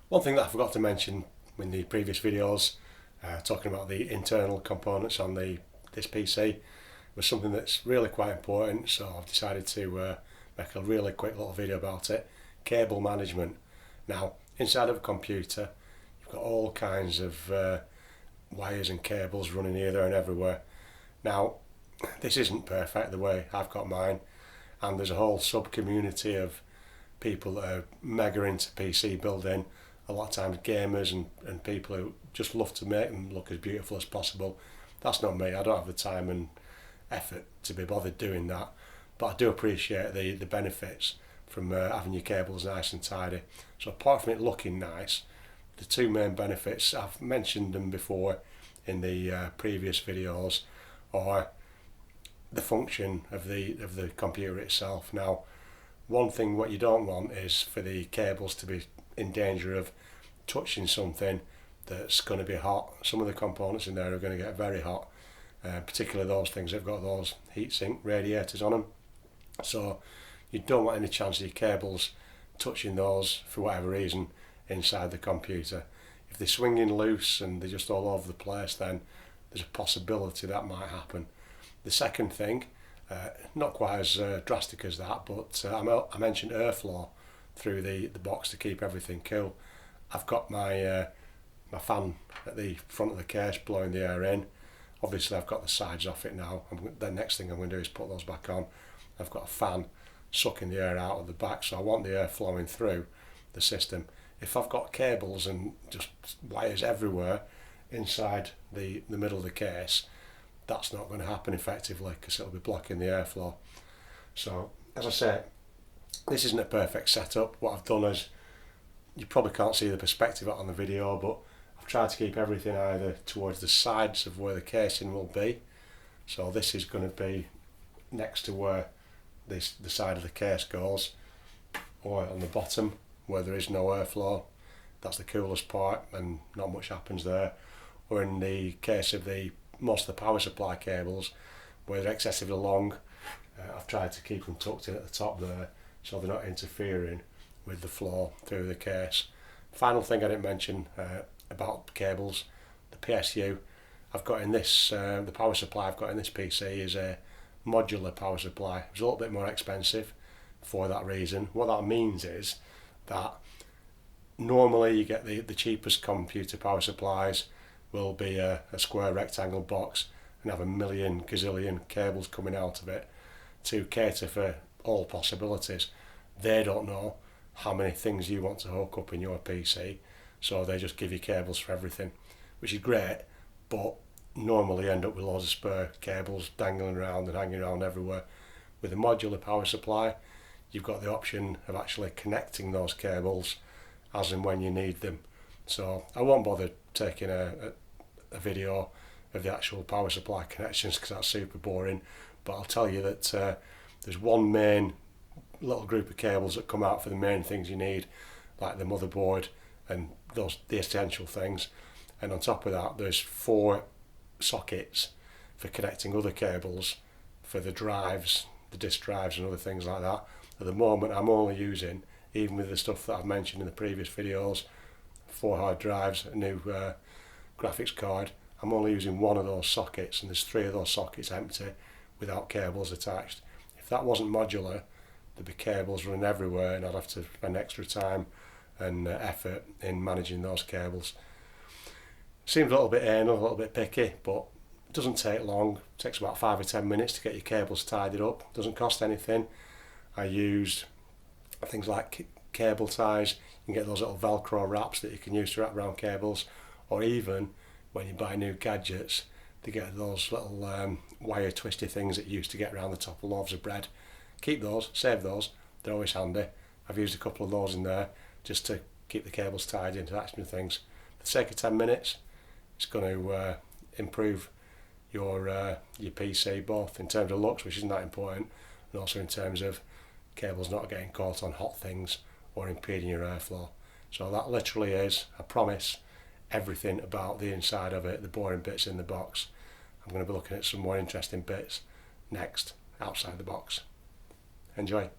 One thing that I forgot to mention in the previous videos, talking about the internal components on this PC, was something that's really quite important, so I've decided to make a really quick little video about it. Cable management. Now, inside of a computer, you've got all kinds of wires and cables running here, there and everywhere. Now, this isn't perfect the way I've got mine, and there's a whole sub-community of people that are mega into PC building, a lot of times gamers and people who just love to make them look as beautiful as possible. That's not me. I don't have the time and effort to be bothered doing that, but I do appreciate the benefits from having your cables nice and tidy. So apart from it looking nice, the two main benefits, I've mentioned them before in the previous videos, are the function of the computer itself. Now, one thing what you don't want is for the cables to be in danger of touching something that's going to be hot. Some of the components in there are going to get very hot, particularly those things that have got those heatsink radiators on them. So you don't want any chance of your cables touching those for whatever reason inside the computer. If they're swinging loose and they're just all over the place, then there's a possibility that might happen. The second thing, not quite as drastic as that, but I mentioned airflow through the box to keep everything cool. I've got my fan at the front of the case blowing the air in. Obviously I've got the sides off it now. The next thing I'm going to do is put those back on. I've got a fan sucking the air out of the back, so I want the air flowing through the system. If I've got cables and just wires everywhere inside the middle of the case, that's not going to happen effectively because it'll be blocking the airflow. So as I say, this isn't a perfect setup. What I've done is, you probably can't see the perspective on the video, but I've tried to keep everything either towards the sides of where the casing will be. So this is going to be next to where the side of the case goes, or on the bottom where there is no airflow. That's the coolest part and not much happens there. Or in the case of most of the power supply cables where they're excessively long, I've tried to keep them tucked in at the top there so they're not interfering with the flow through the case. Final thing I didn't mention about cables, the PSU I've got in this, the power supply I've got in this PC is a modular power supply. It's a little bit more expensive for that reason. What that means is that normally you get the cheapest computer power supplies will be a square rectangle box and have a million gazillion cables coming out of it to cater for all possibilities. They don't know how many things you want to hook up in your PC, so they just give you cables for everything, which is great, but normally end up with loads of spare cables dangling around and hanging around everywhere. With a modular power supply, you've got the option of actually connecting those cables as and when you need them. So I won't bother taking a video of the actual power supply connections because that's super boring, but I'll tell you that there's one main little group of cables that come out for the main things you need, like the motherboard and the essential things, and on top of that there's 4 sockets for connecting other cables for the drives, the disk drives and other things like that. At the moment I'm only using, even with the stuff that I've mentioned in the previous videos, 4 hard drives, a new graphics card, I'm only using 1 of those sockets, and there's 3 of those sockets empty without cables attached. If that wasn't modular, there'd be cables running everywhere and I'd have to spend extra time and effort in managing those cables. Seems a little bit anal, a little bit picky, but it doesn't take long. It takes about 5 or 10 minutes to get your cables tidied up. It doesn't cost anything. I used things like cable ties. You can get those little Velcro wraps that you can use to wrap around cables, or even when you buy new gadgets, they get those little wire twisty things that you used to get around the top of loaves of bread. Keep those, save those, they're always handy. I've used a couple of those in there just to keep the cables tied into action and things. For the sake of 10 minutes, it's going to improve your PC, both in terms of looks, which isn't that important, and also in terms of cables not getting caught on hot things or impeding your airflow. So that literally is, I promise, everything about the inside of it, the boring bits in the box. I'm going to be looking at some more interesting bits next outside the box. Enjoy.